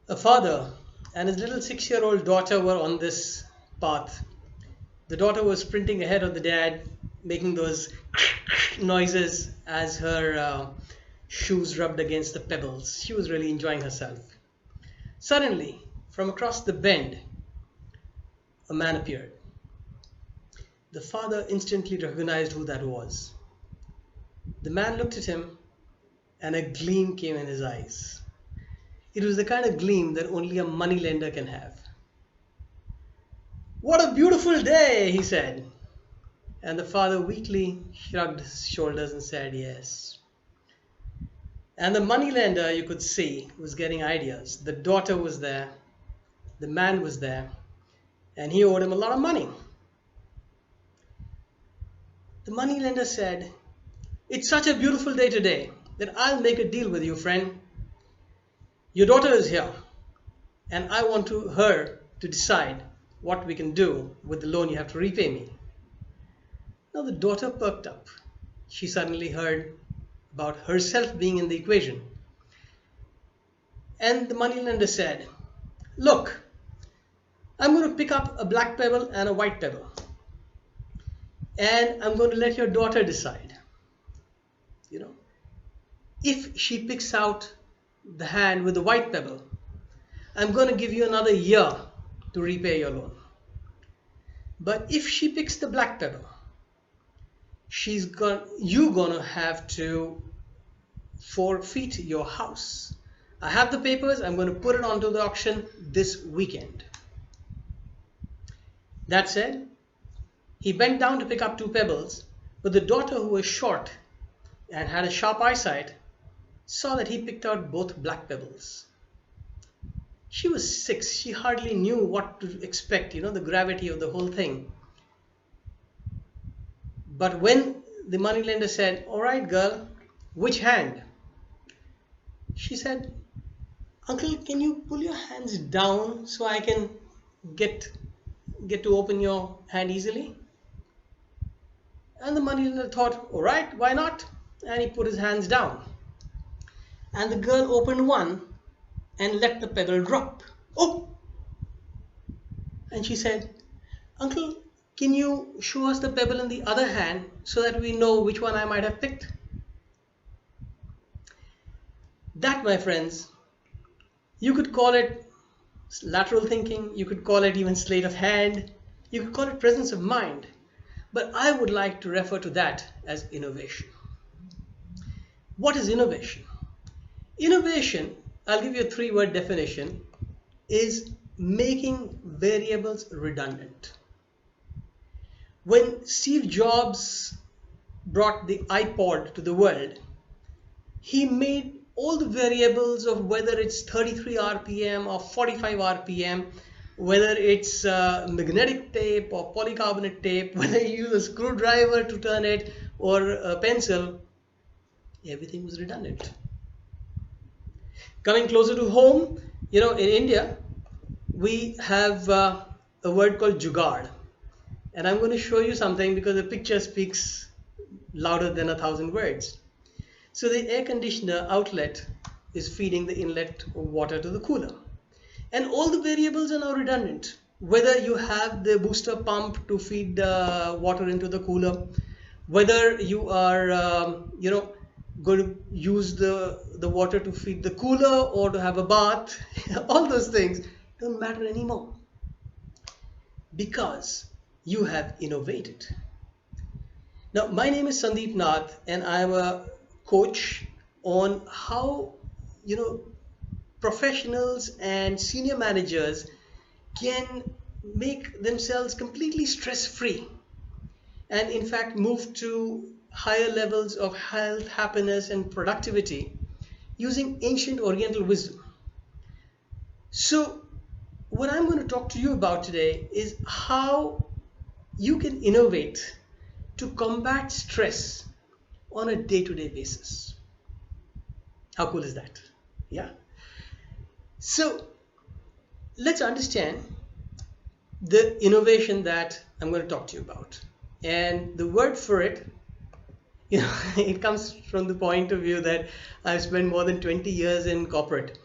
A father and his little 6-year-old daughter were on this path. The daughter was sprinting ahead of the dad, making those noises as her shoes rubbed against the pebbles. She was really enjoying herself. Suddenly, from across the bend, a man appeared. The father instantly recognized who that was. The man looked at him, and a gleam came in his eyes. It was the kind of gleam that only a moneylender can have. "What a beautiful day," he said. And the father weakly shrugged his shoulders and said, "Yes." And the moneylender, you could see, was getting ideas. The daughter was there, the man was there, and he owed him a lot of money. The moneylender said, "It's such a beautiful day today that I'll make a deal with you, friend. Your daughter is here, and I want her to decide what we can do with the loan you have to repay me." Now the daughter perked up. She suddenly heard about herself being in the equation. And the moneylender said, "Look, I'm going to pick up a black pebble and a white pebble. And I'm going to let your daughter decide. If she picks out the hand with the white pebble, I'm going to give you another year to repay your loan. But if she picks the black pebble, you're going to have to forfeit your house. I have the papers. I'm going to put it onto the auction this weekend." That said, he bent down to pick up 2 pebbles, but the daughter, who was short and had a sharp eyesight, saw that he picked out both black pebbles. She was 6. She hardly knew what to expect, the gravity of the whole thing. But when the moneylender said, "All right, girl, which hand?" She said, "Uncle, can you pull your hands down so I can get to open your hand easily?" And the moneylender thought, "All right, why not?" And he put his hands down. And the girl opened one and let the pebble drop. "Oh!" And she said, "Uncle, can you show us the pebble in the other hand so that we know which one I might have picked?" That, my friends, you could call it lateral thinking, you could call it even sleight of hand, you could call it presence of mind, but I would like to refer to that as innovation. What is innovation? Innovation, I'll give you a 3-word definition, is making variables redundant. When Steve Jobs brought the iPod to the world, he made all the variables of whether it's 33 RPM or 45 RPM, whether it's magnetic tape or polycarbonate tape, whether you use a screwdriver to turn it or a pencil, everything was redundant. Coming closer to home, in India, we have a word called jugaad. And I'm going to show you something because the picture speaks louder than 1,000 words. So the air conditioner outlet is feeding the inlet of water to the cooler. And all the variables are now redundant. Whether you have the booster pump to feed water into the cooler, whether you are, going to use the water to feed the cooler or to have a bath, all those things don't matter anymore because you have innovated. Now, my name is Sandeep Nath, and I'm a coach on how, professionals and senior managers can make themselves completely stress-free and in fact move to higher levels of health, happiness, and productivity using ancient Oriental wisdom. So what I'm going to talk to you about today is how you can innovate to combat stress on a day-to-day basis. How cool is that? Yeah. So let's understand the innovation that I'm going to talk to you about. And the word for it, it comes from the point of view that I've spent more than 20 years in corporate.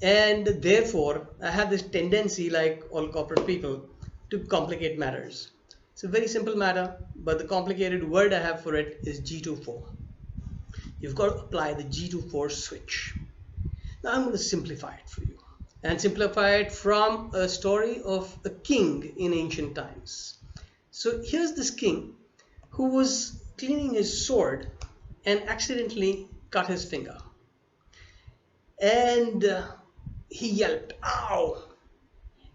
And therefore, I have this tendency, like all corporate people, to complicate matters. It's a very simple matter, but the complicated word I have for it is G24. You've got to apply the G24 switch. Now I'm going to simplify it for you, and simplify it from a story of a king in ancient times. So here's this king who was cleaning his sword and accidentally cut his finger. And he yelped, "Ow!"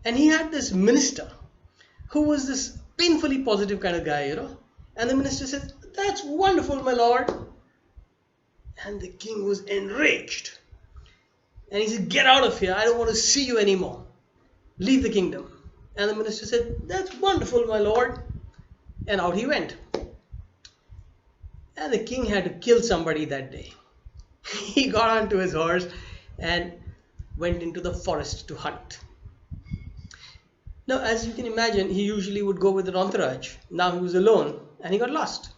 And he had this minister who was this painfully positive kind of guy. And the minister said, "That's wonderful, my lord." And the king was enraged. And he said, "Get out of here. I don't want to see you anymore. Leave the kingdom." And the minister said, "That's wonderful, my lord." And out he went. And the king had to kill somebody that day. He got onto his horse and went into the forest to hunt. Now, as you can imagine, he usually would go with an entourage. Now he was alone and he got lost.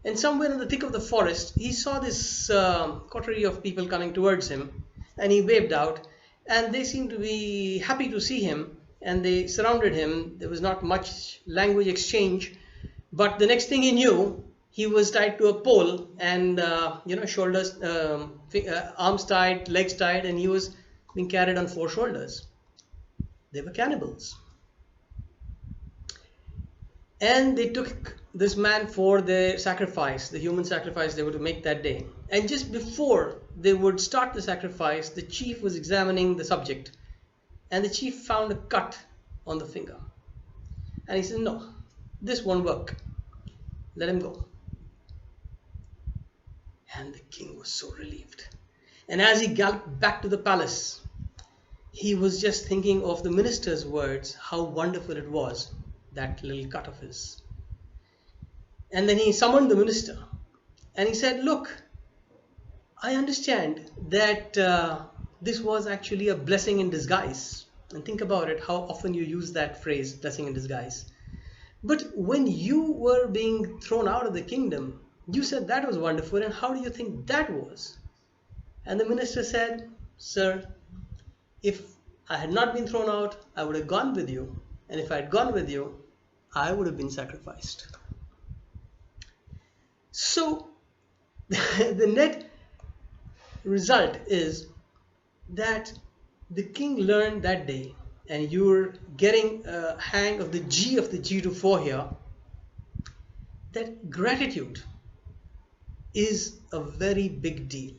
And somewhere in the thick of the forest, he saw this coterie of people coming towards him, and he waved out, and they seemed to be happy to see him, and they surrounded him. There was not much language exchange, but the next thing he knew, he was tied to a pole, and shoulders, arms tied, legs tied, and he was being carried on 4 shoulders. They were cannibals. And they took this man for their sacrifice, the human sacrifice they were to make that day. And just before they would start the sacrifice, the chief was examining the subject, and the chief found a cut on the finger. And he said, "No, this won't work. Let him go." And the king was so relieved. And as he galloped back to the palace, he was just thinking of the minister's words, how wonderful it was, that little cut of his. And then he summoned the minister and he said, "Look, I understand that this was actually a blessing in disguise." And think about it, how often you use that phrase, blessing in disguise. "But when you were being thrown out of the kingdom, you said that was wonderful, and how do you think that was?" And the minister said, "Sir, if I had not been thrown out, I would have gone with you. And if I had gone with you, I would have been sacrificed." So the net result is that the king learned that day, and you're getting a hang of the G24 here, that gratitude is a very big deal.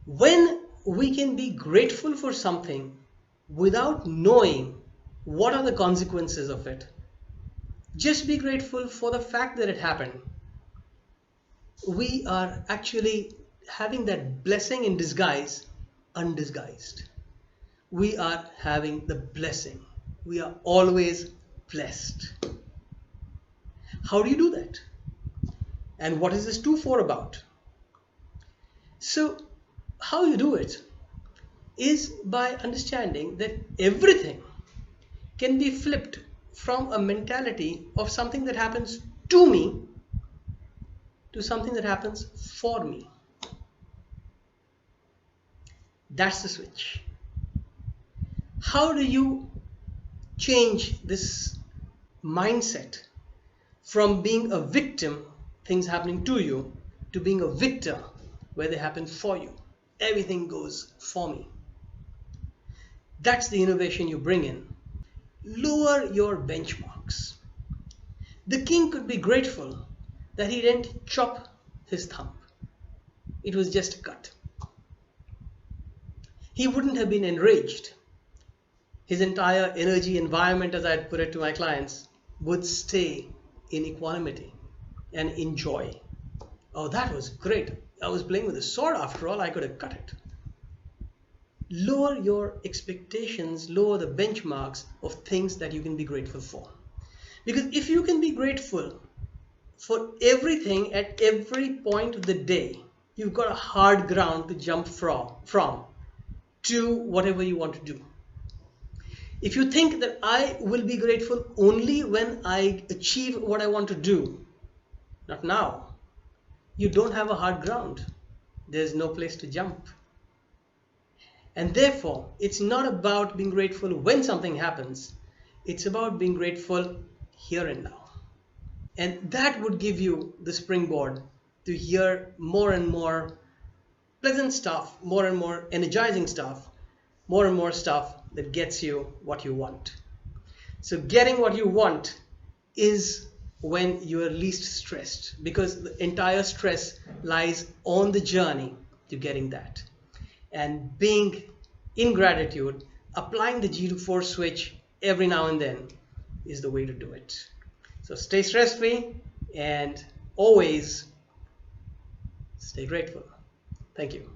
When we can be grateful for something without knowing what are the consequences of it, just be grateful for the fact that it happened, we are actually having that blessing in disguise undisguised. We are having the blessing. We are always blessed. How do you do that? And what is this 2-4 about? So how you do it is by understanding that everything can be flipped from a mentality of something that happens to me to something that happens for me. That's the switch. How do you change this mindset from being a victim, things happening to you, to being a victor, where they happen for you? Everything goes for me. That's the innovation you bring in. Lower your benchmarks. The king could be grateful that he didn't chop his thumb. It was just a cut. He wouldn't have been enraged. His entire energy environment, as I'd put it to my clients, would stay in equanimity and in joy. "Oh, that was great. I was playing with a sword after all. I could have cut it." Lower your expectations, lower the benchmarks of things that you can be grateful for. Because if you can be grateful for everything at every point of the day, you've got a hard ground to jump from to whatever you want to do. If you think that I will be grateful only when I achieve what I want to do, not now, you don't have a hard ground. There's no place to jump. And therefore, it's not about being grateful when something happens, it's about being grateful here and now. And that would give you the springboard to hear more and more pleasant stuff, more and more energizing stuff, more and more stuff that gets you what you want. So, getting what you want is when you are least stressed, because the entire stress lies on the journey to getting that. And being in gratitude, applying the G to 4 switch every now and then is the way to do it. So stay stress free and always stay grateful. Thank you.